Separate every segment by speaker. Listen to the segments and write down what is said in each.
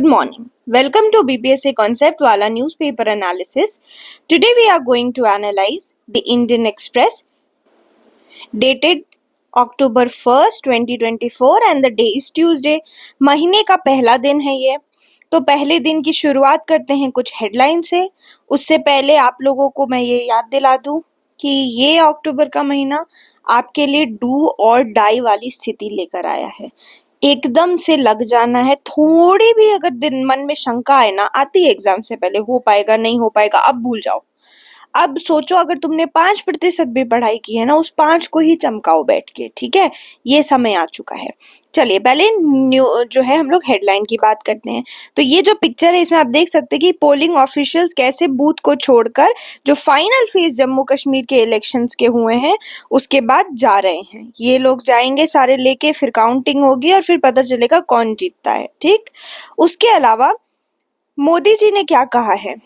Speaker 1: morning. Welcome to BPSC Concept Wala newspaper analysis. Today we are going to analyze the Indian Express dated October 1st, 2024 and the day is Tuesday. महीने का पहला दिन है ये. तो पहले दिन की शुरुआत करते हैं कुछ हेडलाइन से. उससे पहले आप लोगों को मैं ये याद दिला दूं कि ये अक्टूबर का महीना आपके लिए डू और डाई वाली स्थिति लेकर आया है. एकदम से लग जाना है. थोड़ी भी अगर दिन मन में शंका है ना, आती है एग्जाम से पहले, हो पाएगा नहीं हो पाएगा, अब भूल जाओ. अब सोचो अगर तुमने 5% भी पढ़ाई की है ना, उस 5 को ही चमकाओ बैठ के. ठीक है, ये समय आ चुका है. चलिए पहले जो है हम लोग हेडलाइन की बात करते हैं. तो ये जो पिक्चर है इसमें आप देख सकते हैं कि पोलिंग ऑफिशियल्स कैसे बूथ को छोड़कर जो फाइनल फेज जम्मू कश्मीर के इलेक्शंस के हुए हैं उसके बाद जा रहे हैं. ये लोग जाएंगे सारे लेके, फिर काउंटिंग होगी और फिर पता चलेगा कौन जीतता है. ठीक, उसके अलावा मोदी जी ने क्या कहा है?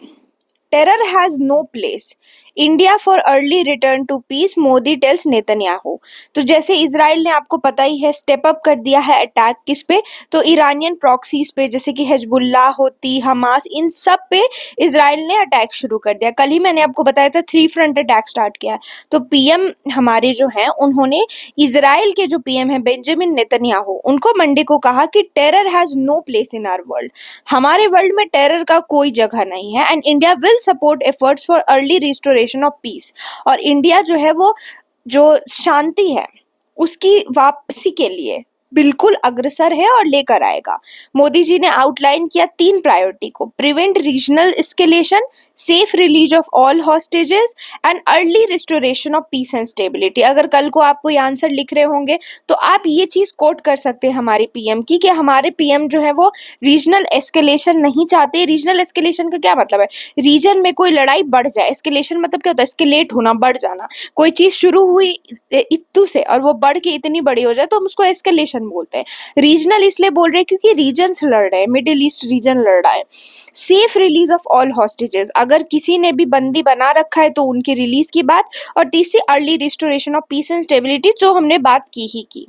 Speaker 1: Terror has no place, India for early return to peace, Modi tells Netanyahu. तो जैसे इजराइल ने, आपको पता ही है, स्टेप अप कर दिया है अटैक किस पे, तो ईरानियन प्रॉक्सीज पे, जैसे कि हिजबुल्लाह होती, हमास, इन सब पे इजराइल ने अटैक शुरू कर दिया. कल ही मैंने आपको बताया था 3 फ्रंट अटैक स्टार्ट किया है. तो पीएम हमारे जो हैं उन्होंने इजराइल के जो पीएम है बेंजामिन नेतन्याहू, उनको मंडे को कहा कि terror has no place in our world, हमारे वर्ल्ड में टेरर का कोई जगह नहीं है, and India will support efforts for early restoration of peace. और इंडिया जो है वो जो शांति है उसकी वापसी के लिए बिल्कुल अग्रसर है और लेकर आएगा. मोदी जी ने आउटलाइन किया 3 प्रायोरिटी को: prevent regional escalation, safe release of all hostages and early restoration of piece and stability. अगर कल को आपको ये आंसर लिख रहे होंगे तो आप ये चीज कोट कर सकते हैं हमारे पीएम की, कि हमारे पीएम जो है वो रीजनल एस्केलेशन नहीं चाहते. रीजनल एस्केलेशन का क्या मतलब है? रीजन में कोई लड़ाई बढ़ जाए. एस्केलेशन मतलब क्या होता है? एस्केलेट होना, बढ़ जाना. कोई चीज शुरू हुई इत्तू से और वो बढ़ के इतनी बड़ी हो जाए तो हम उसको एस्केलेशन बोलते हैं. रीजनल इसलिए बोल रहे हैं क्योंकि रीजन्स लड़ रहे हैं, मिडिल ईस्ट रीजन लड़ रहा है. Safe release of all hostages, अगर किसी ने भी बंदी बना रखा है तो उनकी रिलीज की बात. और तीसरी early restoration of piece and stability, जो हमने बात की ही की.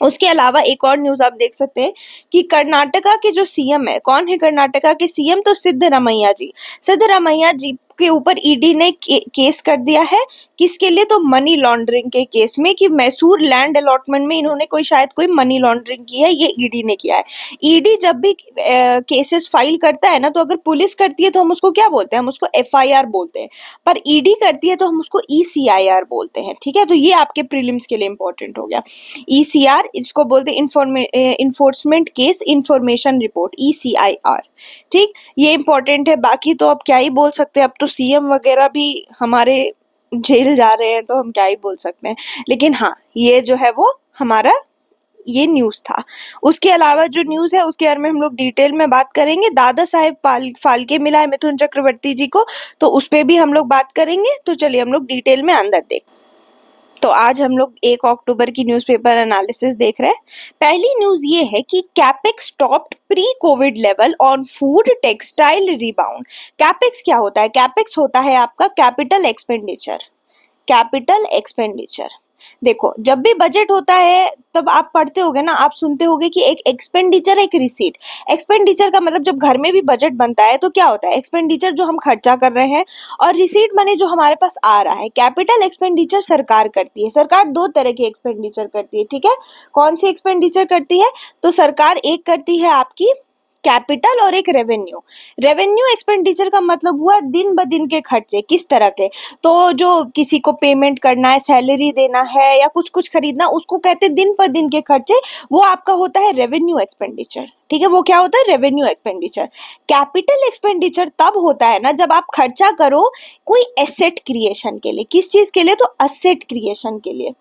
Speaker 1: उसके अलावा एक और न्यूज आप देख सकते हैं कि कर्नाटका के जो सीएम है, कौन है कर्नाटका के सीएम? तो सिद्धरामैया जी. सिद्धरामैया जी के ऊपर ईडी ने केस कर दिया है. किसके लिए? तो मनी लॉन्ड्रिंग के केस में, कि मैसूर लैंड अलॉटमेंट में इन्होंने शायद कोई मनी लॉन्ड्रिंग की है, ये ईडी ने किया है. ईडी जब भी केसेस फाइल करता है ना, तो अगर पुलिस करती है तो हम उसको क्या बोलते हैं? हम उसको एफआईआर बोलते हैं. पर ईडी करती है तो हम उसको ईसीआईआर बोलते हैं. ठीक है, तो ये आपके प्रीलिम्स के लिए इंपॉर्टेंट हो गया. ईसीआर, इसको बोलते हैं enforcement case information report, ECIR. ठीक, ये इंपॉर्टेंट है. बाकी तो अब क्या ही बोल सकते हैं, अब तो सीएम वगैरह भी हमारे जेल जा रहे हैं तो हम क्या ही बोल सकते हैं. लेकिन हाँ, ये जो है वो हमारा ये न्यूज था. उसके अलावा जो न्यूज है उसके बारे में हम लोग डिटेल में बात करेंगे. दादा साहेब फाल्के मिला है मिथुन चक्रवर्ती जी को, तो उस पर भी हम लोग बात करेंगे. तो चलिए हम लोग डिटेल में अंदर देखते. तो आज हम लोग 1 अक्टूबर की न्यूज़पेपर एनालिसिस देख रहे हैं. पहली न्यूज ये है कि capex topped pre Covid level on food textile rebound. Capex क्या होता है? कैपेक्स होता है आपका कैपिटल एक्सपेंडिचर. कैपिटल एक्सपेंडिचर, देखो जब भी बजट होता है तब आप पढ़ते होगे ना, आप सुनते होगे कि एक एक्सपेंडिचर, एक रिसीट. एक्सपेंडिचर का मतलब जब घर में भी बजट बनता है तो क्या होता है? एक्सपेंडिचर जो हम खर्चा कर रहे हैं, और रिसीट माने जो हमारे पास आ रहा है. कैपिटल एक्सपेंडिचर सरकार करती है. सरकार 2 तरह के एक्सपेंडिचर करती है. ठीक है, कौन सी एक्सपेंडिचर करती है? तो सरकार एक करती है आपकी कैपिटल और एक रेवेन्यू. रेवेन्यू एक्सपेंडिचर का मतलब हुआ दिन ब दिन के खर्चे. किस तरह के? तो जो किसी को पेमेंट करना है, सैलरी देना है या कुछ कुछ खरीदना, उसको कहते हैं दिन पर दिन के खर्चे. वो आपका होता है रेवेन्यू एक्सपेंडिचर. ठीक है, वो क्या होता है? Revenue expenditure. कैपिटल एक्सपेंडिचर तब होता है ना जब आप खर्चा करो कोई एसेट क्रिएशन के लिए. किस चीज के लिए? तो असेट क्रिएशन के लिए.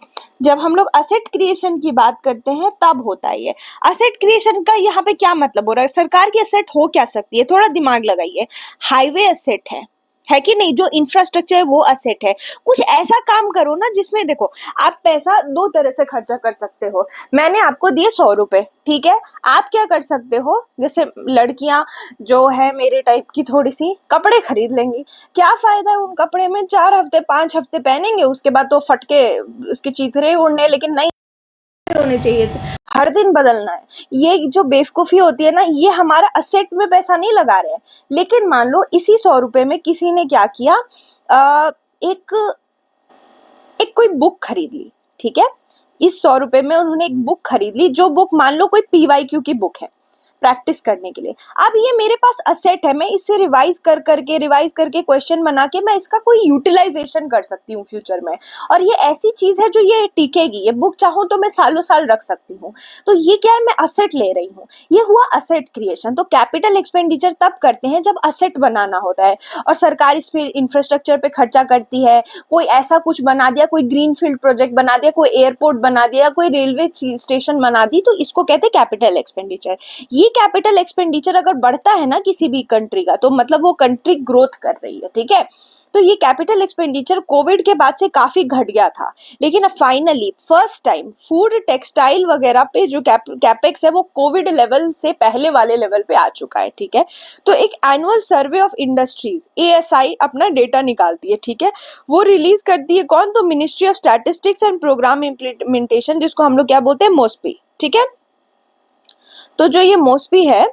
Speaker 1: जब हम लोग असेट क्रिएशन की बात करते हैं तब होता है ये. असेट क्रिएशन का यहाँ पे क्या मतलब हो रहा है? सरकार की असेट हो क्या सकती है? थोड़ा दिमाग लगाइए. हाईवे असेट है कि नहीं? जो इंफ्रास्ट्रक्चर है वो असेट है. कुछ ऐसा काम करो ना जिसमें देखो आप पैसा 2 तरह से खर्चा कर सकते हो. मैंने आपको दिए 100 रुपए, ठीक है, आप क्या कर सकते हो? जैसे लड़कियां जो है मेरे टाइप की, थोड़ी सी कपड़े खरीद लेंगी. क्या फायदा है उन कपड़े में? 4 हफ्ते 5 हफ्ते पहनेंगे, उसके बाद तो फटके उसके चीथड़े उड़ने. लेकिन नहीं, होने चाहिए थे, हर दिन बदलना है। ये जो बेवकूफ़ी होती है ना, ये हमारा असेट में पैसा नहीं लगा रहे हैं। लेकिन मान लो इसी 100 रुपए में किसी ने क्या किया, एक एक कोई बुक खरीद ली, ठीक है। इस 100 रुपए में उन्होंने एक बुक खरीद ली, जो बुक मान लो कोई PYQ की बुक है प्रैक्टिस करने के लिए। अब ये मेरे पास असेट है, मैं इसे रिवाइज करके क्वेश्चन बना के मैं इसका कोई यूटिलाइजेशन कर सकती हूँ फ्यूचर में। और ये ऐसी चीज है जो ये टिकेगी, ये बुक चाहूँ तो मैं सालों साल रख सकती हूँ। तो ये क्या है, मैं असेट ले रही हूँ, ये हुआ असेट क्रिएशन। तो कैपिटल एक्सपेंडिचर तब करते हैं जब असेट बनाना होता है, और सरकार इस पे इंफ्रास्ट्रक्चर पे खर्चा करती है। कोई ऐसा कुछ बना दिया, कोई ग्रीनफील्ड प्रोजेक्ट बना दिया, कोई एयरपोर्ट बना दिया, कोई रेलवे स्टेशन बना दी, तो इसको कहते हैं कैपिटल एक्सपेंडिचर। ये कैपिटल एक्सपेंडिचर अगर बढ़ता है ना किसी भी कंट्री का, तो मतलब वो कंट्री ग्रोथ कर रही है, ठीक है। तो ये कैपिटल एक्सपेंडिचर कोविड के बाद से काफी घट गया था, लेकिन अब finally first time food textile वगैरह पे जो कैपेक्स है वो कोविड लेवल से पहले वाले लेवल पे आ चुका है, ठीक है। तो एक annual survey of industries ASI अपना डेटा निकालती है, ठीक है। वो रिलीज करती है कौन, तो ministry of statistics and programme implementation, जिसको हम लोग क्या बोलते हैं, मोस्पी, ठीक है। तो जो ये मोस्पी है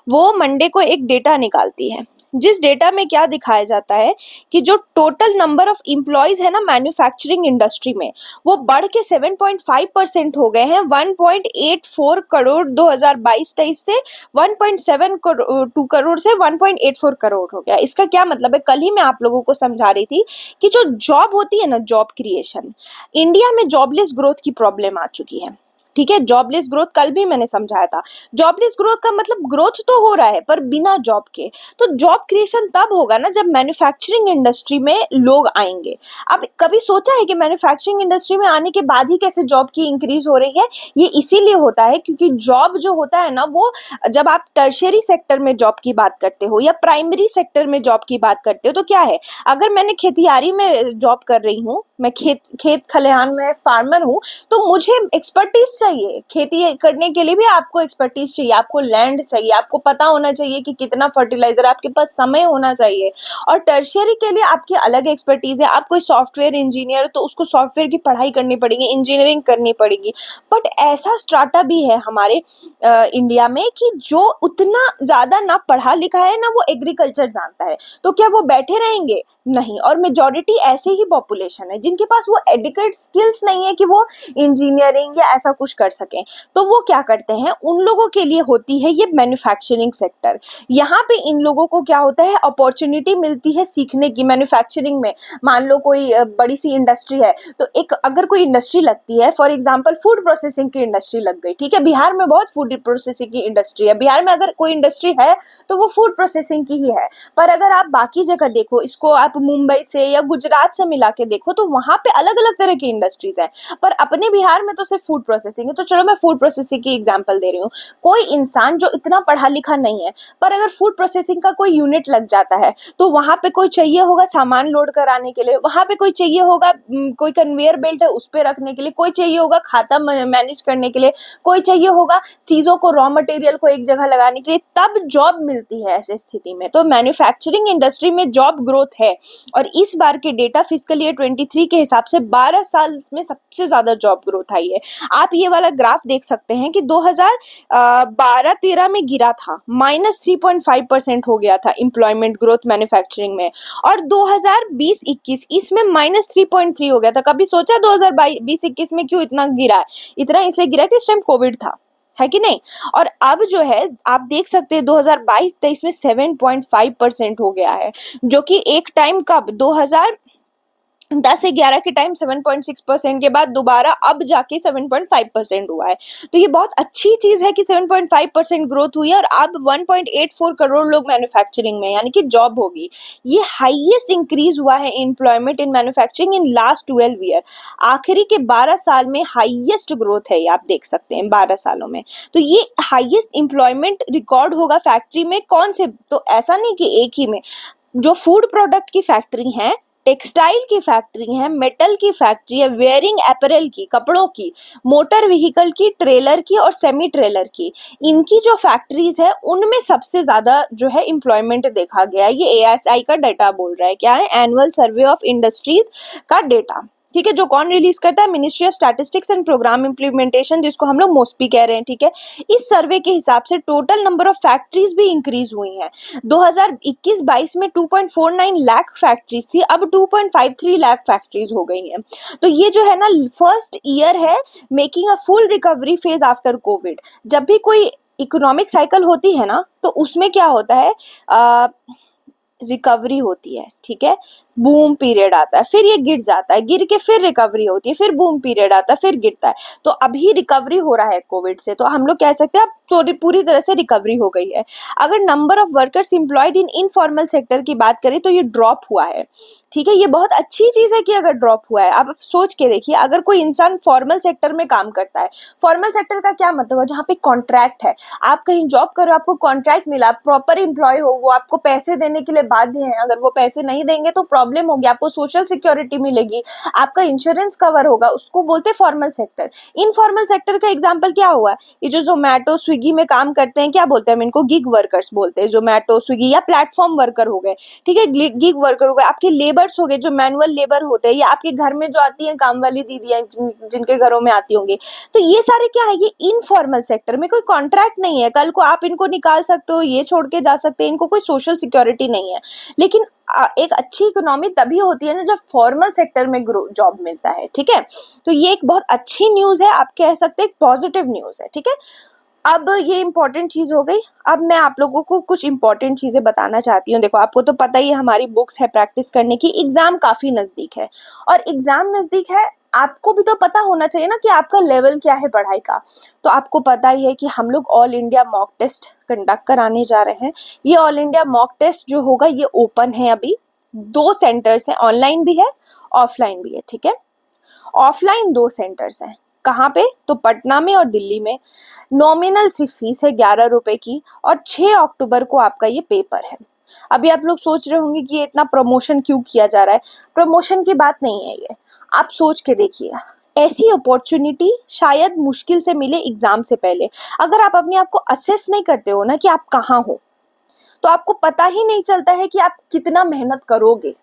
Speaker 1: वो मंडे को एक डेटा निकालती है, जिस डेटा में क्या दिखाया जाता है कि जो टोटल नंबर ऑफ इम्प्लॉयज है ना मैन्युफैक्चरिंग इंडस्ट्री में, वो बढ़ के 7.5% हो गए हैं। 1.84 करोड़ 2022-23 से 1.72 करोड़ से 1.84 करोड़ हो गया। इसका क्या मतलब है, कल ही मैं आप लोगों को समझा रही थी कि जो जॉब होती है ना, जॉब क्रिएशन, इंडिया में जॉबलेस ग्रोथ की प्रॉब्लम आ चुकी है, ठीक है। जॉबलेस ग्रोथ कल भी मैंने समझाया था। जॉबलेस ग्रोथ का मतलब ग्रोथ तो हो रहा है पर बिना जॉब के। तो जॉब क्रिएशन तब होगा ना जब मैन्युफैक्चरिंग इंडस्ट्री में लोग आएंगे। अब कभी सोचा है कि मैन्युफैक्चरिंग इंडस्ट्री में आने के बाद ही कैसे जॉब की इंक्रीज हो रही है? ये इसीलिए होता है क्योंकि जॉब जो होता है ना, वो जब आप टर्शियरी सेक्टर में जॉब की बात करते हो या प्राइमरी सेक्टर में जॉब की बात करते हो, तो क्या है, अगर मैंने खेतियारी में जॉब कर रही हूँ, मैं खेत खलिहान में फार्मर हूँ, तो मुझे एक्सपर्टीज चाहिए। खेती करने के लिए भी आपको एक्सपर्टीज चाहिए, आपको लैंड चाहिए, आपको पता होना चाहिए कि कितना फर्टिलाइजर, आपके पास समय होना चाहिए। और टर्शियरी के लिए आपकी अलग एक्सपर्टीज है। आप कोई सॉफ्टवेयर इंजीनियर, तो उसको सॉफ्टवेयर की पढ़ाई करनी पड़ेगी, इंजीनियरिंग करनी पड़ेगी। बट ऐसा स्ट्राटा भी है हमारे इंडिया में कि जो उतना ज्यादा ना पढ़ा लिखा है ना वो एग्रीकल्चर जानता है, तो क्या वो बैठे रहेंगे? नहीं। और मेजॉरिटी ऐसे ही पॉपुलेशन है जिनके पास वो एडुकेट स्किल्स नहीं है कि वो इंजीनियरिंग या ऐसा कुछ कर सकें। तो वो क्या करते हैं, उन लोगों के लिए होती है ये मैन्युफैक्चरिंग सेक्टर। यहाँ पे इन लोगों को क्या होता है, अपॉर्चुनिटी मिलती है सीखने की। मैन्युफैक्चरिंग में मान लो कोई बड़ी सी इंडस्ट्री है, तो एक अगर कोई इंडस्ट्री लगती है, फॉर एग्जाम्पल फूड प्रोसेसिंग की इंडस्ट्री लग गई, ठीक है। बिहार में बहुत फूड प्रोसेसिंग की इंडस्ट्री है, बिहार में अगर कोई इंडस्ट्री है तो वो फूड प्रोसेसिंग की ही है। पर अगर आप बाकी जगह देखो, इसको आप मुंबई से या गुजरात से मिला के देखो, तो वहां पे अलग अलग तरह की इंडस्ट्रीज है। पर अपने बिहार में तो सिर्फ फूड प्रोसेसिंग है। तो चलो मैं फूड प्रोसेसिंग की एग्जांपल दे रही हूँ। कोई इंसान जो इतना पढ़ा लिखा नहीं है, पर अगर फूड प्रोसेसिंग का कोई यूनिट लग जाता है, तो वहां पे कोई चाहिए होगा सामान लोड कराने के लिए, वहां पे कोई चाहिए होगा, कोई कन्वेयर बेल्ट है उस पे रखने के लिए, कोई चाहिए होगा खाता मैनेज करने के लिए, कोई चाहिए होगा चीजों को, रॉ मटेरियल को एक जगह लगाने के लिए, तब जॉब मिलती है ऐसे स्थिति में। तो मैन्युफैक्चरिंग इंडस्ट्री में जॉब ग्रोथ है। और इस बार के डेटा फिस्कल ईयर 23 के हिसाब से 12 साल में सबसे ज्यादा जॉब ग्रोथ आई है। आप ये वाला ग्राफ देख सकते हैं कि 2012-13 में गिरा था, -3.5% हो गया था एम्प्लॉयमेंट ग्रोथ मैन्युफैक्चरिंग में, और 2020-21 इसमें -3.3 हो गया था। कभी सोचा 2020-21 में क्यों इतना गिरा है? इतना इसलिए गिरा कि उस टाइम कोविड था, है कि नहीं। और अब जो है आप देख सकते हैं 2022-23 में 7.5% हो गया है, जो कि एक टाइम कब 2010-11 के टाइम 7.6% के बाद दोबारा अब जाके 7.5% हुआ है। तो ये बहुत अच्छी चीज है कि 7.5% ग्रोथ हुई है। और अब 1.84 करोड़ लोग मैन्युफैक्चरिंग में, यानी कि जॉब होगी। ये हाईएस्ट इंक्रीज हुआ है employment in manufacturing in last 12 year. आखिरी के 12 साल में हाईएस्ट ग्रोथ है, ये आप देख सकते हैं 12 सालों में। तो ये हाईएस्ट एम्प्लॉयमेंट रिकॉर्ड होगा फैक्ट्री में। कौन से, तो ऐसा नहीं कि एक ही में, जो फूड प्रोडक्ट की फैक्ट्री है, टेक्सटाइल की फैक्ट्री है, मेटल की फैक्ट्री है, वेयरिंग अपैरल की, कपड़ों की, मोटर व्हीकल की, ट्रेलर की और सेमी ट्रेलर की, इनकी जो फैक्ट्रीज है उनमें सबसे ज्यादा जो है एम्प्लॉयमेंट देखा गया है। ये ASI का डाटा बोल रहा है, क्या है, एनुअल सर्वे ऑफ इंडस्ट्रीज का डेटा, ठीक है, जो कौन रिलीज करता है? Ministry of statistics and programme implementation, जिसको हम लोग मोस्पी कह रहे हैं, ठीक है। इस सर्वे के हिसाब से टोटल नंबर ऑफ फैक्ट्रीज भी इंक्रीज हुई हैं। 2021-22 में 2.49 लाख फैक्ट्रीज थी, अब 2.53 लाख फैक्ट्रीज हो गई हैं। तो ये जो है ना, फर्स्ट ईयर है making a full recovery phase after Covid. जब भी कोई इकोनॉमिक साइकिल होती है ना, तो उसमें क्या होता है, रिकवरी होती है, ठीक है। बूम पीरियड आता है, फिर ये गिर जाता है, गिर के फिर रिकवरी होती है, फिर बूम पीरियड आता है, फिर गिरता है। तो अभी रिकवरी हो रहा है कोविड से, तो हम लोग कह सकते हैं अब तो पूरी तरह से रिकवरी हो गई है। अगर number of workers employed in informal sector की बात करें तो ये ड्रॉप हुआ है, ठीक है। ये बहुत अच्छी चीज है कि अगर ड्रॉप हुआ है। आप सोच के देखिए, अगर कोई इंसान फॉर्मल सेक्टर में काम करता है, फॉर्मल सेक्टर का क्या मतलब है? जहाँ पे कॉन्ट्रैक्ट है, आप कहीं जॉब करो, आपको कॉन्ट्रैक्ट मिला, प्रॉपर एम्प्लॉय हो, वो आपको पैसे देने के लिए बाध्य है। अगर वो पैसे नहीं देंगे तो प्रॉब्लम होगी, आपको सोशल सिक्योरिटी मिलेगी, आपका इंश्योरेंस कवर होगा, उसको बोलते हैं फॉर्मल सेक्टर। इनफॉर्मल सेक्टर का एग्जांपल क्या हुआ? ये जो जोमैटो स्विगी में काम करते हैं, क्या बोलते हैं हम इनको? गिग वर्कर्स बोलते हैं। जोमैटो स्विगी या प्लेटफॉर्म वर्कर हो गए, ठीक है, गिग वर्कर हो गए। आपके लेबर्स हो गए जो मैनुअल लेबर होते हैं, या आपके घर में जो आती हैं काम वाली दीदियां, जिनके घरों में आती होंगी। तो ये सारे क्या है? ये इनफॉर्मल सेक्टर में कोई कॉन्ट्रैक्ट नहीं है, कल को आप इनको निकाल सकते हो, ये छोड़ के जा सकते हैं, इनको कोई सोशल सिक्योरिटी नहीं है। लेकिन एक अच्छी इकोनॉमी तभी होती है ना जब फॉर्मल सेक्टर में जॉब मिलता है, ठीक है। तो ये एक बहुत अच्छी न्यूज है, आप कह सकते हैं पॉजिटिव न्यूज है, ठीक है। अब ये इंपॉर्टेंट चीज हो गई। अब मैं आप लोगों को कुछ इंपॉर्टेंट चीजें बताना चाहती हूँ। देखो, आपको तो पता ही है हमारी बुक्स है प्रैक्टिस करने की, एग्जाम काफी नजदीक है, और एग्जाम नजदीक है, आपको भी तो पता होना चाहिए ना कि आपका लेवल क्या है पढ़ाई का। तो आपको पता ही है कि हम लोग all India mock test conduct कराने जा रहे हैं। ये ऑल इंडिया मॉक टेस्ट जो होगा ये ओपन है। अभी 2 सेंटर्स हैं, ऑनलाइन भी है, ऑफलाइन भी है, ठीक है। ऑफलाइन 2 सेंटर्स हैं, कहाँ पे? तो पटना में और दिल्ली में। नॉमिनल सी फीस है 11 रुपए की, और 6 अक्टूबर को आपका ये पेपर है। अभी आप लोग सोच रहे होंगे कि ये इतना प्रमोशन क्यों किया जा रहा है? प्रमोशन की बात नहीं है ये। आप सोच के देखिए, ऐसी अपॉर्चुनिटी शायद मुश्किल से मिले एग्जाम से पहले। अगर आप अपने आप को असेस नहीं करते हो ना कि आप कहाँ हो, तो आपको पता ही नहीं चलता है कि आप कितना मेहनत करोगे,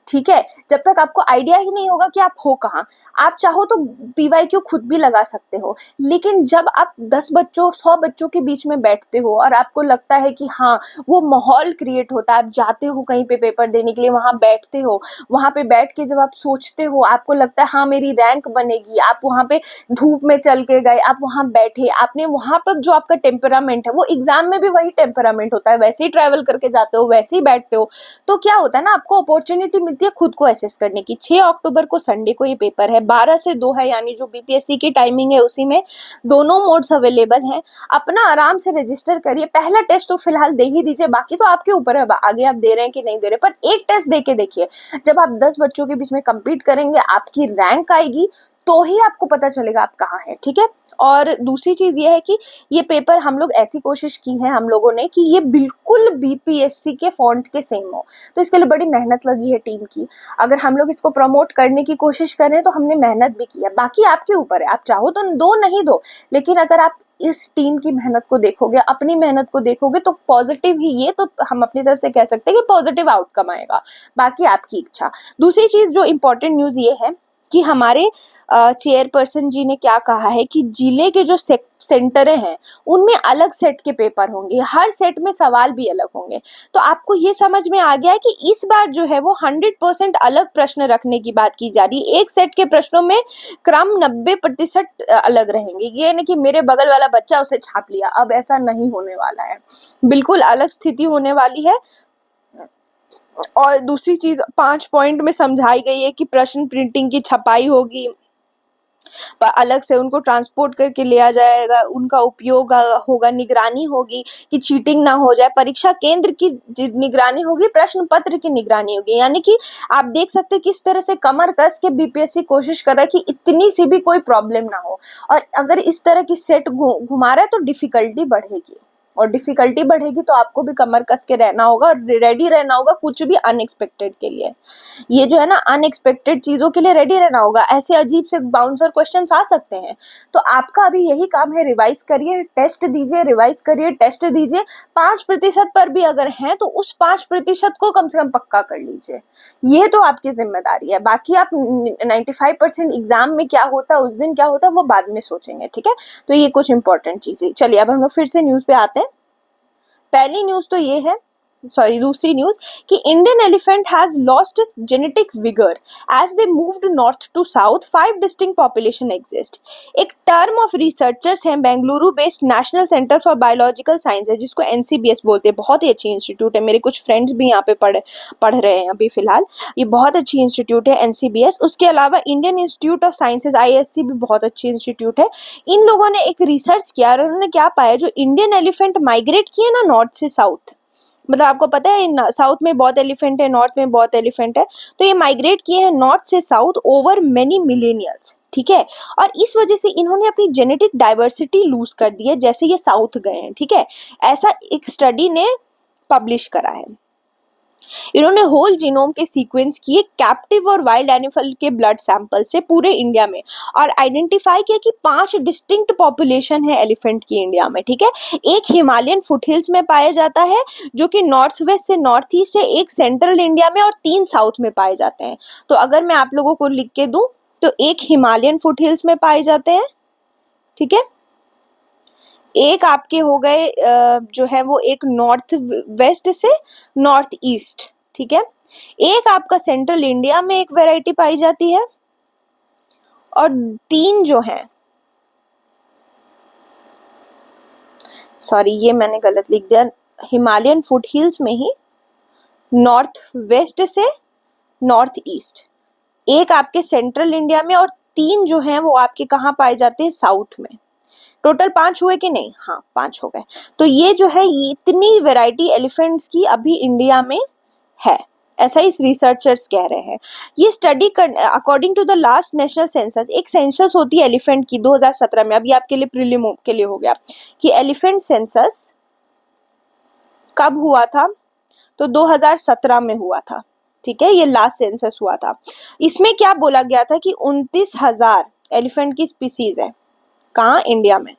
Speaker 1: ठीक है। जब तक आपको आइडिया ही नहीं होगा कि आप हो कहाँ। आप चाहो तो पीवाईक्यू खुद भी लगा सकते हो, लेकिन जब आप 10 बच्चों 100 बच्चों के बीच में बैठते हो और आपको लगता है कि हाँ, वो माहौल क्रिएट होता है, आप जाते हो कहीं पे पेपर देने के लिए, वहां बैठते हो, वहां पे बैठ के जब आप सोचते हो, आपको लगता है हाँ मेरी रैंक बनेगी, आप वहां पे धूप में चल के गए, आप वहां बैठे, आपने वहां पर जो आपका टेम्परामेंट है, वो एग्जाम में भी वही टेम्परामेंट होता है, वैसे ही ट्रेवल करके जाते हो, वैसे ही बैठते हो। तो क्या होता है ना, आपको अपॉर्चुनिटी मिलती है खुद को एसेस करने की। 6 अक्टूबर को संडे को ये पेपर है, 12 से 2 है, यानी जो बीपीएससी की टाइमिंग है उसी में दोनों मोड्स अवेलेबल हैं। अपना आराम से रजिस्टर करिए। पहला टेस्ट तो फिलहाल दे ही दीजिए, बाकी तो आपके ऊपर है आगे आप दे रहे हैं कि नहीं दे रहे, पर एक टेस्ट दे के देखिए। जब आप 10 बच्चों के बीच में compete करेंगे, आपकी रैंक आएगी, तो ही आपको पता चलेगा आप कहाँ हैं, ठीक है। और दूसरी चीज ये है कि ये पेपर हम लोग ऐसी कोशिश की है हम लोगों ने कि ये बिल्कुल बीपीएससी के फॉन्ट के सेम हो, तो इसके लिए बड़ी मेहनत लगी है टीम की। अगर हम लोग इसको प्रमोट करने की कोशिश कर रहे हैं तो हमने मेहनत भी की है, बाकी आपके ऊपर है, आप चाहो तो दो नहीं दो, लेकिन अगर आप इस टीम की मेहनत को देखोगे, अपनी मेहनत को देखोगे, तो पॉजिटिव ही, ये तो हम अपनी तरफ से कह सकते हैं कि पॉजिटिव आउटकम आएगा, बाकी आपकी इच्छा। दूसरी चीज जो इम्पोर्टेंट न्यूज ये है कि हमारे चेयरपर्सन जी ने क्या कहा है कि जिले के जो सेंटरें हैं उनमें अलग सेट के पेपर होंगे, हर सेट में सवाल भी अलग होंगे। तो आपको ये समझ में आ गया है कि इस बार जो है वो 100% अलग प्रश्न रखने की बात की जा रही है। एक सेट के प्रश्नों में क्रम 90% अलग रहेंगे। ये नहीं कि मेरे बगल वाला बच्चा उसे छाप लिया, अब ऐसा नहीं होने वाला है, बिल्कुल अलग स्थिति होने वाली है। और दूसरी चीज 5 पॉइंट में समझाई गई है कि प्रश्न प्रिंटिंग की छपाई होगी, अलग से उनको ट्रांसपोर्ट करके लिया जाएगा, उनका उपयोग होगा, निगरानी होगी कि चीटिंग ना हो जाए, परीक्षा केंद्र की निगरानी होगी, प्रश्न पत्र की निगरानी होगी। यानी कि आप देख सकते हैं किस तरह से कमर कस के बीपीएससी कोशिश कर रहा है कि इतनी सी भी कोई प्रॉब्लम ना हो, और अगर इस तरह की सेट घुमा रहा है तो डिफिकल्टी बढ़ेगी। और डिफिकल्टी बढ़ेगी तो आपको भी कमर कस के रहना होगा और रेडी रहना होगा कुछ भी अनएक्सपेक्टेड के लिए। ये जो है ना, अनएक्सपेक्टेड चीजों के लिए रेडी रहना होगा। ऐसे अजीब से बाउंसर क्वेश्चंस आ सकते हैं, तो आपका अभी यही काम है, रिवाइज करिए, टेस्ट दीजिए, रिवाइज करिए, टेस्ट दीजिए। 5% पर भी अगर हैं तो उस 5% को कम से कम पक्का कर लीजिए, ये तो आपकी जिम्मेदारी है। बाकी आप 95% एग्जाम में क्या होता है, उस दिन क्या होता है, वो बाद में सोचेंगे, ठीक है। तो ये कुछ इंपॉर्टेंट चीजें। चलिए अब हम लोग फिर से न्यूज पे आते हैं। पहली न्यूज तो ये है, दूसरी न्यूज कि Indian elephant has lost genetic vigour as they moved north to south, 5 distinct population exist. एक टर्म ऑफ रिसर्चर्स हैं Bengaluru based national centre for biological sciences, जिसको एनसीबीएस बोलते हैं। बहुत ही अच्छी इंस्टीट्यूट है, मेरे कुछ फ्रेंड्स भी यहाँ पे पढ़ रहे हैं अभी फिलहाल। ये बहुत अच्छी इंस्टीट्यूट है एनसीबीएस। उसके अलावा Indian institute of sciences ISC भी बहुत अच्छी इंस्टीट्यूट है। इन लोगों ने एक रिसर्च किया और उन्होंने क्या पाया, जो इंडियन एलिफेंट माइग्रेट किए ना नॉर्थ से साउथ, मतलब आपको पता है साउथ में बहुत एलिफेंट है, नॉर्थ में बहुत एलिफेंट है, तो ये माइग्रेट किए हैं नॉर्थ से साउथ ओवर मेनी मिलेनियल्स, ठीक है। और इस वजह से इन्होंने अपनी जेनेटिक डाइवर्सिटी लूज कर दी है जैसे ये साउथ गए हैं, ठीक है। ऐसा एक स्टडी ने पब्लिश करा है। इन्होंने होल जीनोम के सीक्वेंस किए कैप्टिव और वाइल्ड एनिमल के ब्लड सैंपल से पूरे इंडिया में, और आइडेंटिफाई किया कि 5 डिस्टिंक्ट पॉपुलेशन है एलिफेंट की इंडिया में, ठीक है। एक हिमालयन फुटहिल्स में पाया जाता है जो कि नॉर्थ वेस्ट से नॉर्थ ईस्ट है, एक सेंट्रल इंडिया में और 3 साउथ में पाए जाते हैं। तो अगर मैं आप लोगों को लिख के दूं तो एक हिमालयन फुटहिल्स में पाए जाते हैं, ठीक है। एक आपके हो गए जो है वो एक नॉर्थ वेस्ट से नॉर्थ ईस्ट, ठीक है। एक आपका सेंट्रल इंडिया में एक वैरायटी पाई जाती है, और 3 जो है, सॉरी ये मैंने गलत लिख दिया, हिमालयन फुटहिल्स में ही नॉर्थ वेस्ट से नॉर्थ ईस्ट, एक आपके सेंट्रल इंडिया में, और 3 जो हैं वो आपके कहाँ पाए जाते हैं, साउथ में। टोटल 5 हुए कि नहीं? हाँ 5 हो गए। तो ये जो है इतनी वैरायटी एलिफेंट्स की अभी इंडिया में है, ऐसा इस रिसर्चर्स कह रहे हैं। ये study according to the last national census, एक सेंसस होती है एलिफेंट की 2017 में, अभी आपके लिए प्रीलिम के लिए हो गया कि एलिफेंट सेंसस कब हुआ था, तो 2017 में हुआ था, ठीक है। ये लास्ट सेंसस हुआ था। इसमें क्या बोला गया था कि 29,000 एलिफेंट की स्पीसीज है, कहाँ? इंडिया में।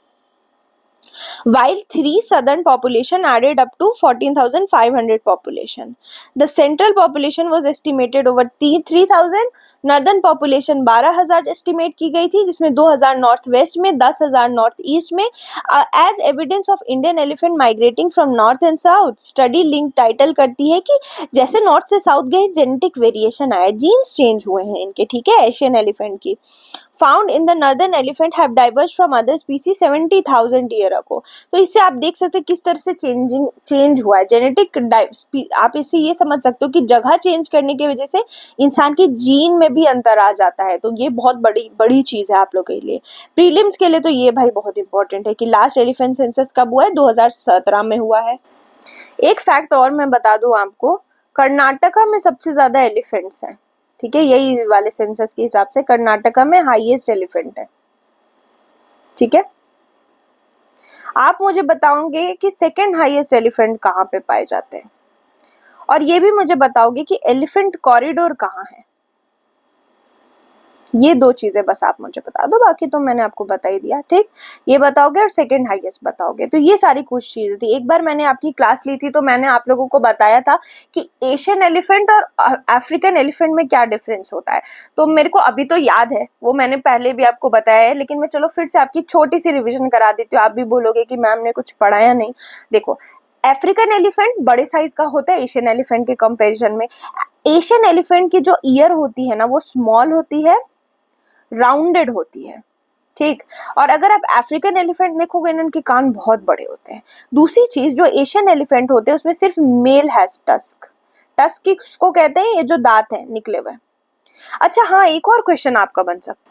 Speaker 1: While 3 southern population added up to 14,500 population. The central population was estimated over 3,000. Northern population 12,000 estimate की गई थी, जिसमें 2,000 नॉर्थ वेस्ट में, 10,000 नॉर्थ ईस्ट में। As evidence of Indian elephant migrating from north and south, study link title करती है कि जैसे नॉर्थ से साउथ गए जेनेटिक वेरिएशन आया, जीन्स चेंज हुए हैं इनके, ठीक है, एशियन एलिफेंट की। Found in the northern elephant have diverge from other species 70,000 year ago. तो इससे आप देख सकते हैं किस तरह से चेंज हुआ है जेनेटिक। आप इससे ये समझ सकते हो कि जगह चेंज करने की वजह से इंसान की जीन में भी अंतर आ जाता है। तो ये बहुत बड़ी चीज है आप लोग के लिए। प्रीलिम्स के लिए तो ये भाई बहुत इंपॉर्टेंट है कि लास्ट एलिफेंट सेंसस कब हुआ है, 2017 में हुआ है। एक फैक्ट और मैं बता दूं आपको, कर्नाटका में सबसे ज्यादा एलिफेंट्स हैं, ठीक है। यही वाले सेंसस के हिसाब से कर्नाटका में हाईएस्ट एलिफेंट है, ठीक है। आप मुझे बताओगे कि सेकंड हाईएस्ट एलिफेंट कहाँ पे पाए जाते हैं, और ये भी मुझे बताओगे कि एलिफेंट कॉरिडोर कहाँ है। ये 2 चीजें बस आप मुझे बता दो, बाकी तो मैंने आपको बता ही दिया, ठीक। ये बताओगे और सेकंड हाईएस्ट बताओगे। तो ये सारी कुछ चीजें थी। एक बार मैंने आपकी क्लास ली थी तो मैंने आप लोगों को बताया था कि एशियन एलिफेंट और अफ्रीकन एलिफेंट में क्या डिफरेंस होता है। तो मेरे को अभी तो याद है, वो मैंने पहले भी आपको बताया है, लेकिन मैं चलो फिर से आपकी छोटी सी रिविजन करा देती हूँ। आप भी बोलोगे कि मैम ने कुछ पढ़ाया नहीं। देखो, अफ्रीकन एलिफेंट बड़े साइज का होता है एशियन एलिफेंट के कंपेरिजन में। एशियन एलिफेंट की जो ईयर होती है ना, वो स्मॉल होती है, राउंडेड होती है, ठीक। और अगर आप अफ्रीकन एलिफेंट देखोगे, इनके कान बहुत बड़े होते हैं। दूसरी चीज, जो एशियन एलिफेंट होते हैं उसमें सिर्फ मेल हैज टस्क, टस्क किसको कहते हैं, ये जो दांत है निकले हुए। अच्छा हाँ, एक और क्वेश्चन आपका बन सकता,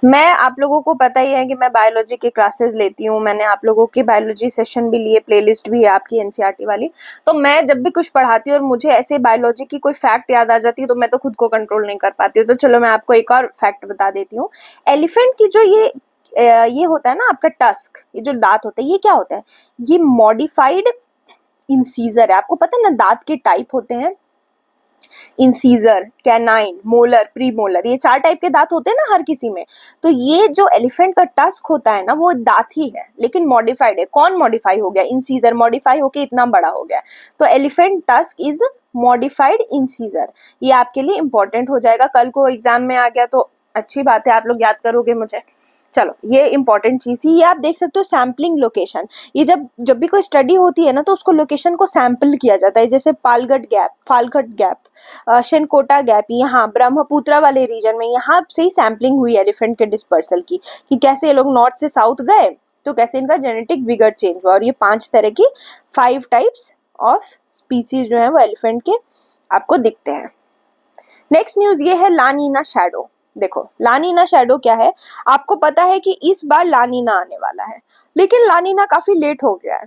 Speaker 1: मैं आप लोगों को पता ही है कि मैं बायोलॉजी की क्लासेस लेती हूँ। मैंने आप लोगों के बायोलॉजी सेशन भी लिए, प्लेलिस्ट भी है आपकी एनसीईआरटी वाली। तो मैं जब भी कुछ पढ़ाती हूँ और मुझे ऐसे बायोलॉजी की कोई फैक्ट याद आ जाती है तो मैं तो खुद को कंट्रोल नहीं कर पाती हूँ। तो चलो मैं आपको एक और फैक्ट बता देती हूँ। एलिफेंट की जो ये ये होता है ना आपका टस्क, ये जो दांत होता है ये क्या होता है, ये मॉडिफाइड इंसीजर है। आपको पता है ना दांत के टाइप होते हैं, incisor, canine, molar, pre molar, ये 4 टाइप के दांत होते हैं ना हर किसी में। तो ये जो एलिफेंट का टस्क होता है ना वो दांत ही है, लेकिन मॉडिफाइड है। कौन मॉडिफाई हो गया, इंसीजर मॉडिफाई होके इतना बड़ा हो गया। तो elephant tusk is modified incisor. ये आपके लिए इंपॉर्टेंट हो जाएगा, कल को एग्जाम में आ गया तो अच्छी बात है, आप लोग याद करोगे मुझे। चलो ये इंपॉर्टेंट चीज थी। ये आप देख सकते हो सैम्पलिंग लोकेशन, ये जब जब भी कोई स्टडी होती है ना तो उसको लोकेशन को सैंपल किया जाता है, जैसे फालगढ़ गैप, शेनकोटा गैप, यहाँ ब्रह्मपुत्रा वाले रीजन में, यहाँ से ही सैम्पलिंग हुई एलिफेंट के डिस्पर्सल की, कि कैसे ये लोग नॉर्थ से साउथ गए तो कैसे इनका जेनेटिक विगर चेंज हुआ। और ये 5 तरह की 5 टाइप्स ऑफ स्पीसीज जो है वो एलिफेंट के आपको दिखते हैं। नेक्स्ट न्यूज ये है लानीना शैडो। देखो लानीना शैडो क्या है, आपको पता है कि इस बार लानीना आने वाला है, लेकिन लानीना काफी लेट हो गया है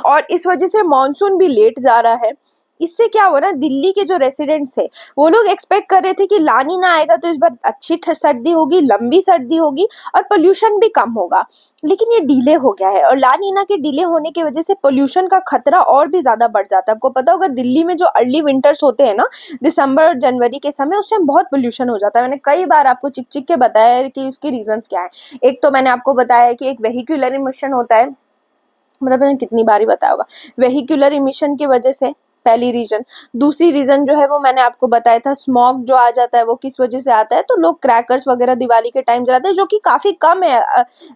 Speaker 1: और इस वजह से मॉनसून भी लेट जा रहा है। इससे क्या हुआ ना, दिल्ली के जो रेसिडेंट्स थे वो लोग एक्सपेक्ट कर रहे थे कि लानीना आएगा तो इस बार अच्छी सर्दी होगी, लंबी सर्दी होगी और पोल्यूशन भी कम होगा, लेकिन ये डिले हो गया है। और लानीना के डिले होने की वजह से पोल्यूशन का खतरा और भी ज्यादा बढ़ जाता है। आपको पता होगा दिल्ली में जो अर्ली विंटर्स होते हैं ना, दिसंबर और जनवरी के समय, उस टाइम बहुत पोल्यूशन हो जाता है। मैंने कई बार आपको चिक चिक के बताया है कि उसके रीजंस क्या है। एक तो मैंने आपको बताया कि एक वेहिकुलर इमिशन होता है, मतलब मैंने कितनी बार ही बताया होगा, वेहिकुलर इमिशन की वजह से पहली रीजन। दूसरी रीजन जो है वो मैंने आपको बताया था, स्मॉग जो आ जाता है वो किस वजह से आता है, तो लोग क्रैकर्स वगैरह दिवाली के टाइम जलाते हैं, जो कि काफी कम है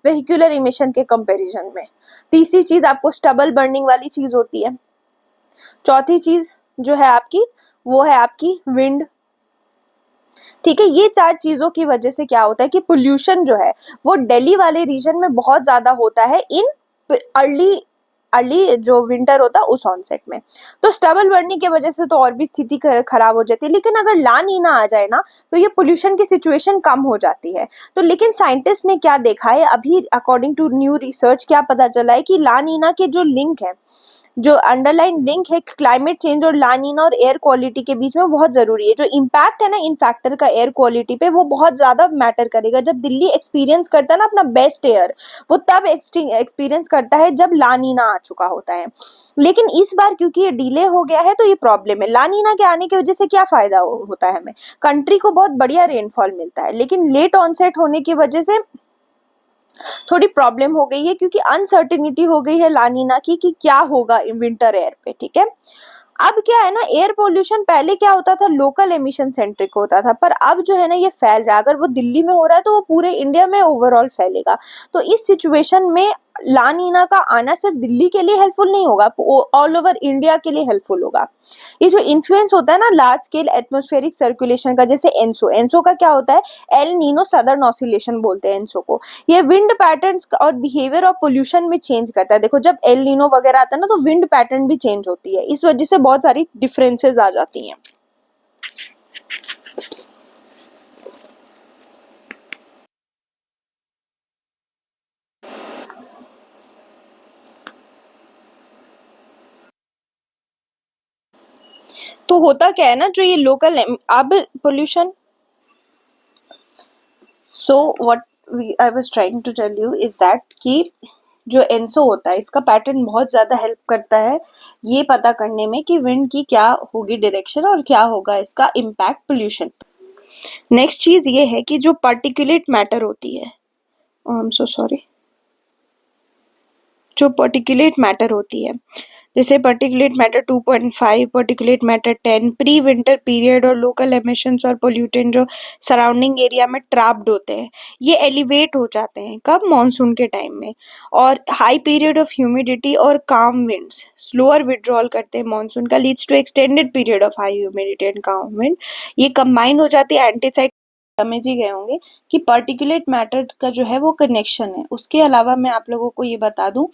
Speaker 1: वेहिकुलर इमिशन के कंपैरिजन में। तीसरी चीज आपको स्टबल बर्निंग वाली चीज होती है। चौथी चीज जो है आपकी वो है आपकी विंड। ठीक है, ये 4 चीजों की वजह से क्या होता है कि पोल्यूशन जो है वो दिल्ली वाले रीजन में बहुत ज्यादा होता है इन अर्ली अर्ली जो विंटर होता है उस ऑनसेट में। तो स्टबल बर्निंग की वजह से तो और भी स्थिति खराब हो जाती है, लेकिन अगर ला नीना आ जाए ना तो ये पोल्यूशन की सिचुएशन कम हो जाती है। तो लेकिन साइंटिस्ट ने क्या देखा है अभी, अकॉर्डिंग टू न्यू रिसर्च क्या पता चला है कि ला नीना के जो लिंक है, जो अंडरलाइन लिंक है क्लाइमेट चेंज और लानीना और एयर क्वालिटी के बीच में, बहुत जरूरी है। जो इम्पैक्ट है ना इन फैक्टर का एयर क्वालिटी पे, वो बहुत ज्यादा मैटर करेगा। जब दिल्ली एक्सपीरियंस करता है ना अपना बेस्ट एयर, वो तब एक्सपीरियंस करता है जब लानीना आ चुका होता है। लेकिन इस बार क्योंकि ये डिले हो गया है तो ये प्रॉब्लम है। लानीना के आने की वजह से क्या फायदा होता है, हमें कंट्री को बहुत बढ़िया रेनफॉल मिलता है, लेकिन लेट ऑनसेट होने की वजह से थोड़ी प्रॉब्लम हो गई है, क्योंकि अनसर्टेनिटी हो गई है लानीना की कि क्या होगा विंटर एयर पे। ठीक है, अब क्या है ना, एयर पोल्यूशन पहले क्या होता था, लोकल एमिशन सेंट्रिक होता था, पर अब जो है ना ये फैल रहा है। अगर वो दिल्ली में हो रहा है तो वो पूरे इंडिया में ओवरऑल फैलेगा। तो इस सिचुएशन में लानीना का आना सिर्फ दिल्ली के लिए हेल्पफुल नहीं होगा, ऑल ओवर इंडिया के लिए हेल्पफुल होगा। ये जो इन्फ्लुएंस होता है ना लार्ज स्केल एटमॉस्फेरिक सर्कुलेशन का, जैसे एनसो, एनसो का क्या होता है, एल नीनो सदर्न ऑसिलेशन बोलते हैं एनसो को। ये विंड पैटर्न्स और बिहेवियर ऑफ पोल्यूशन में चेंज करता है। देखो जब एल नीनो वगैरह आता है ना तो विंड पैटर्न भी चेंज होती है, इस वजह से बहुत सारी डिफरेंसेस आ जाती हैं। तो होता क्या है ना, जो ये लोकल अब pollution, so what I was trying to tell you is that कि जो एनसो होता है इसका पैटर्न बहुत ज़्यादा हेल्प करता है ये पता करने में कि विंड की क्या होगी डायरेक्शन और क्या होगा इसका इम्पैक्ट पोल्यूशन। नेक्स्ट चीज़ ये है कि जो पार्टिकुलेट मैटर होती है, आई एम सो सॉरी, जो पार्टिकुलेट मैटर होती है, जैसे particulate matter 2.5, particulate matter 10, pre winter period और लोकल एमिशंस और पोल्यूटेंट जो सराउंडिंग एरिया में ट्रैप्ड होते हैं, ये एलिवेट हो जाते हैं कब, मानसून के टाइम में। और हाई पीरियड ऑफ ह्यूमिडिटी और काम विंड्स स्लोअर विड्रॉल करते हैं मानसून का, leads to extended period of high humidity and calm wind. ये कंबाइन हो जाती है एंटीसाइड, समझ ही गए होंगे कि पार्टिकुलेट मैटर का जो है वो कनेक्शन है। उसके अलावा मैं आप लोगों को ये बता दूं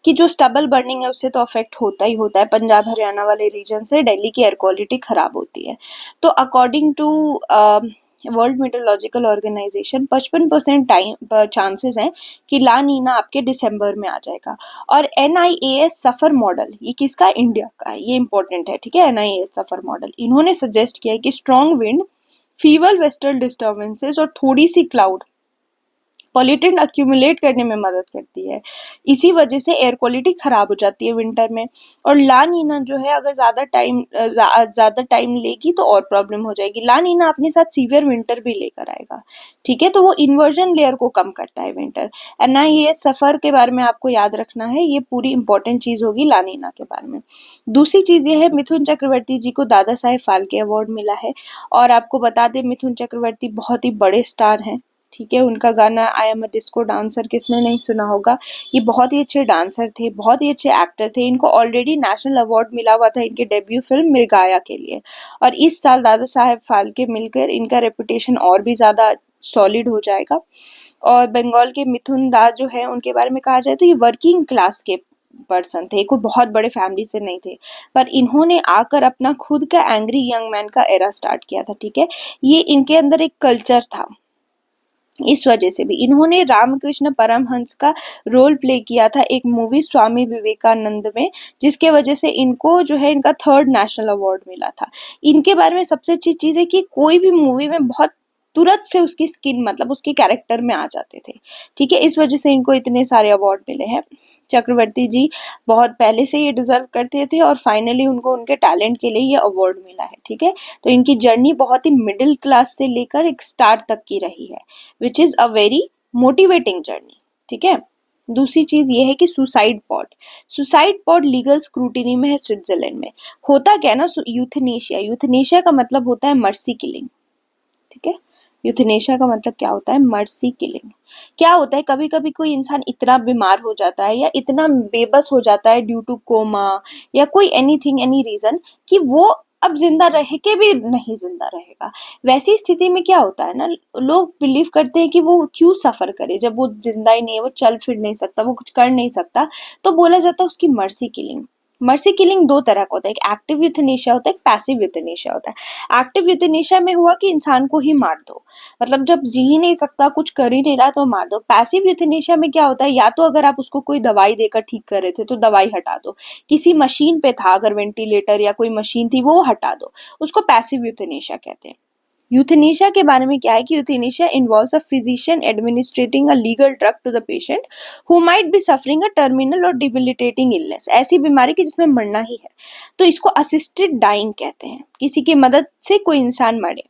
Speaker 1: कि जो स्टबल बर्निंग है उससे तो अफेक्ट होता ही होता है, पंजाब हरियाणा वाले रीजन से दिल्ली की एयर क्वालिटी खराब होती है। तो according to world meteorological organisation 55% time chances हैं कि ला नीना आपके दिसंबर में आ जाएगा। और NIAS सफर मॉडल, ये किसका, इंडिया का है, ये इंपॉर्टेंट है। ठीक है, NIAS सफर मॉडल, इन्होंने सजेस्ट किया है कि स्ट्रॉन्ग विंड, फीवल वेस्टर्न डिस्टर्बेंसेस और थोड़ी सी क्लाउड पॉल्यूटेंट अक्यूमुलेट करने में मदद करती है। इसी वजह से एयर क्वालिटी खराब हो जाती है विंटर में। और ला नीना जो है अगर ज़्यादा टाइम लेगी तो और प्रॉब्लम हो जाएगी। ला नीना अपने साथ सीवियर विंटर भी लेकर आएगा, ठीक है। तो वो इन्वर्जन लेयर को कम करता है विंटर। NIES सफ़र के बारे में आपको याद रखना है, ये पूरी इंपॉर्टेंट चीज़ होगी ला नीना के बारे में। दूसरी चीज़ ये है, मिथुन चक्रवर्ती जी को दादा साहेब फाल्के अवार्ड मिला है। और आपको बता दें, मिथुन चक्रवर्ती बहुत ही बड़े स्टार हैं, ठीक है। उनका गाना I am a disco dancer किसने नहीं सुना होगा। ये बहुत ही अच्छे डांसर थे, बहुत ही अच्छे एक्टर थे। इनको ऑलरेडी नेशनल अवार्ड मिला हुआ था इनके डेब्यू फिल्म मृगाया के लिए। और इस साल दादा साहेब फाल्के मिलकर इनका रेपुटेशन और भी ज़्यादा सॉलिड हो जाएगा। और बंगाल के मिथुन दास जो है उनके बारे में कहा जाए तो ये वर्किंग क्लास के पर्सन थे, कोई बहुत बड़े फैमिली से नहीं थे, पर इन्होंने आकर अपना खुद का एंग्री यंग मैन का एरा स्टार्ट किया था, ठीक है। ये इनके अंदर एक कल्चर था, इस वजह से भी इन्होंने रामकृष्ण परमहंस का रोल प्ले किया था एक मूवी स्वामी विवेकानंद में, जिसके वजह से इनको जो है इनका 3rd नेशनल अवार्ड मिला था। इनके बारे में सबसे अच्छी चीज़ है कि कोई भी मूवी में बहुत तुरंत से उसकी स्किन मतलब उसके कैरेक्टर में आ जाते थे, ठीक है। इस वजह से इनको इतने सारे अवार्ड मिले हैं। चक्रवर्ती जी बहुत पहले से ये डिजर्व करते थे और फाइनली उनको उनके टैलेंट के लिए ये अवार्ड मिला है, ठीक है। तो इनकी जर्नी बहुत ही मिडिल क्लास से लेकर एक स्टार तक की रही है, which is a very motivating journey, ठीक है। दूसरी चीज ये है कि सुसाइड पॉड लीगल स्क्रूटिनी में है स्विट्जरलैंड में। होता क्या है ना, यूथनेशिया का मतलब होता है मर्सी किलिंग, ठीक है। यूथनेशिया का मतलब क्या होता है, मर्सी किलिंग। क्या होता है, कभी कभी कोई इंसान इतना बीमार हो जाता है या इतना बेबस हो जाता है ड्यू टू कोमा या कोई एनीथिंग एनी रीजन कि वो अब जिंदा रह के भी नहीं जिंदा रहेगा। वैसी स्थिति में क्या होता है ना, लोग बिलीव करते हैं कि वो क्यों सफर करे, जब वो जिंदा ही नहीं है, वो चल फिर नहीं सकता, वो कुछ कर नहीं सकता, तो बोला जाता है उसकी मर्सी किलिंग। मर्सी किलिंग दो तरह का होता है, एक एक्टिव यूथनेशिया होता है, एक पैसिव यूथनेशिया होता है। एक्टिव यूथनेशिया में हुआ कि इंसान को ही मार दो, मतलब जब जी ही नहीं सकता, कुछ कर ही नहीं रहा तो मार दो। पैसिव यूथनेशिया में क्या होता है, या तो अगर आप उसको कोई दवाई देकर ठीक कर रहे थे तो दवाई हटा दो, किसी मशीन पे था अगर वेंटिलेटर या कोई मशीन थी वो हटा दो, उसको पैसिव यूथनेशिया कहते हैं। यूथनेशिया के बारे में क्या है कि euthanasia involves a physician administrating a legal drug to the patient who might be suffering a terminal or debilitating illness, ऐसी बीमारी की जिसमें मरना ही है, तो इसको असिस्टेड डाइंग कहते हैं, किसी की मदद से कोई इंसान मरे।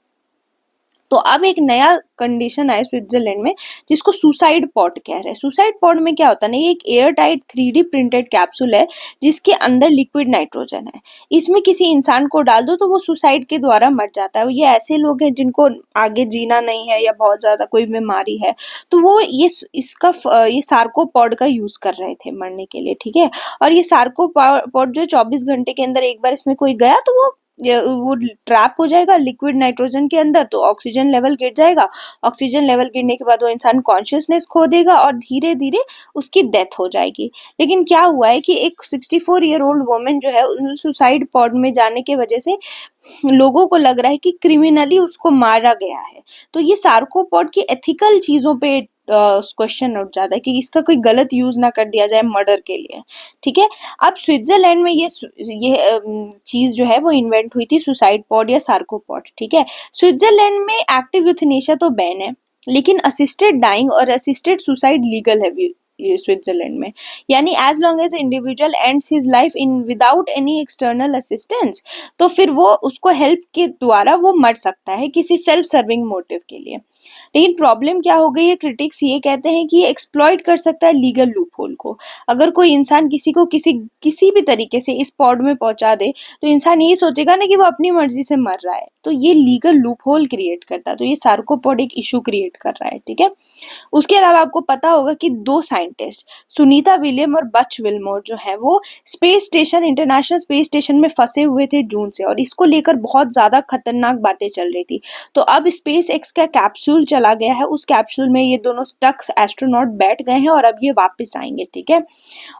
Speaker 1: तो अब एक नया कंडीशन आया स्विट्जरलैंड में जिसको सुसाइड पॉट कह रहे हैं। सुसाइड पॉट में क्या होता है ना, ये एक air tight 3D printed capsule है जिसके अंदर लिक्विड नाइट्रोजन है। इसमें किसी इंसान को डाल दो तो वो सुसाइड के द्वारा मर जाता है। ये ऐसे लोग हैं जिनको आगे जीना नहीं है या बहुत ज्यादा कोई बीमारी है, तो वो ये सार्कोपॉड का यूज कर रहे थे मरने के लिए, ठीक है। और ये सार्कोपॉड जो 24 घंटे के अंदर एक बार इसमें कोई गया तो वो ट्रैप हो जाएगा लिक्विड नाइट्रोजन के अंदर, तो ऑक्सीजन लेवल गिर जाएगा। ऑक्सीजन लेवल गिरने के बाद वो इंसान कॉन्शियसनेस खो देगा और धीरे धीरे उसकी डेथ हो जाएगी। लेकिन क्या हुआ है कि एक 64-year-old वुमेन जो है सुसाइड पॉड में जाने की वजह से लोगों को लग रहा है कि क्रिमिनली उसको मारा गया है। तो ये सार्कोपॉड की एथिकल चीजों पे क्वेश्चन उठ जाता है कि इसका कोई गलत यूज ना कर दिया जाए मर्डर के लिए, ठीक है। अब स्विट्जरलैंड में ये चीज जो है वो इन्वेंट हुई थी, सुसाइड पॉड या सार्कोपॉड, ठीक है। स्विट्जरलैंड में एक्टिव यूथनेशिया तो बैन है, लेकिन असिस्टेड डाइंग और असिस्टेड सुसाइड लीगल है ये स्विट्जरलैंड में। यानी as long as individual ends his life in without any external assistance, तो फिर वो उसको हेल्प के द्वारा वो मर सकता है किसी सेल्फ सर्विंग मोटिव के लिए। लेकिन प्रॉब्लम क्या हो गई है, क्रिटिक्स ये कहते हैं कि ये एक्सप्लॉइट कर सकता है लीगल लूपहोल को। अगर कोई इंसान किसी को किसी भी तरीके से इस पॉड में पहुंचा दे तो इंसान ये सोचेगा ना कि वो अपनी मर्जी से मर रहा है, तो ये लीगल लूपहोल क्रिएट करता है। तो ये सार्कोपॉड एक इशू क्रिएट कर रहा है, ठीक है। उसके अलावा आपको पता होगा कि 2 साइंटिस्ट सुनीता विलियम और बच विल्मोर जो है वो इंटरनेशनल स्पेस स्टेशन में फंसे हुए थे जून से, और इसको लेकर बहुत ज्यादा खतरनाक बातें चल रही थी। तो अब स्पेस एक्स का कैप्सूल चला गया है, उस कैप्सूल में ये दोनों स्टक्स एस्ट्रोनॉट बैठ गए हैं और अब ये वापस आएंगे, ठीक है।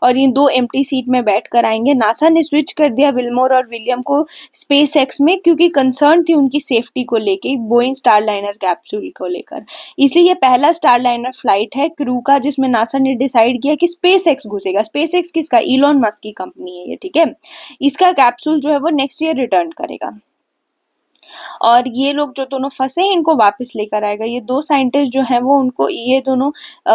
Speaker 1: और ये 2 एम्प्टी सीट में बैठ कर आएंगे। नासा ने स्विच कर दिया विल्मोर और विलियम को स्पेस एक्स में, क्योंकि कंसर्न थी उनकी सेफ्टी को लेके बोइंग स्टारलाइनर कैप्सूल को लेकर। इसलिए ये पहला स्टारलाइनर फ्लाइट है क्रू का जिसमें नासा ने डिसाइड किया कि स्पेस एक्स घुसेगा। स्पेस एक्स किसका, इलॉन मस्क की कंपनी है ये, ठीक है। इसका कैप्सूल जो है वो नेक्स्ट ईयर रिटर्न करेगा। और ये लोग जो दोनों फंसे हैं इनको वापस लेकर आएगा। ये 2 साइंटिस्ट जो हैं वो उनको ये दोनों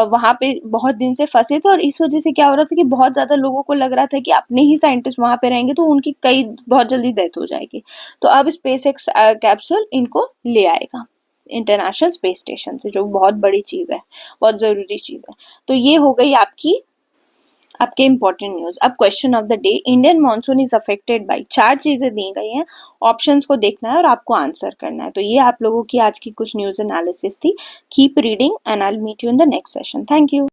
Speaker 1: वहाँ पे बहुत दिन से फंसे थे और इस वजह से क्या हो रहा था कि बहुत ज़्यादा लोगों को लग रहा था कि अपने ही साइंटिस्ट वहाँ पे रहेंगे तो उनकी कई बहुत जल्दी डेथ हो जाएगी। तो अब स्पेसएक्स कैप्सूल इनको ले आएगा इंटरनेशनल स्पेस स्टेशन से, जो बहुत बड़ी चीज़ है, बहुत ज़रूरी चीज़ है। तो ये हो गई आपके इंपॉर्टेंट न्यूज। अब question of the day, Indian monsoon is affected by, 4 चीजें दी गई हैं, ऑप्शंस को देखना है और आपको आंसर करना है। तो ये आप लोगों की आज की कुछ न्यूज एनालिसिस थी। Keep reading and I will meet you in the next session. Thank you.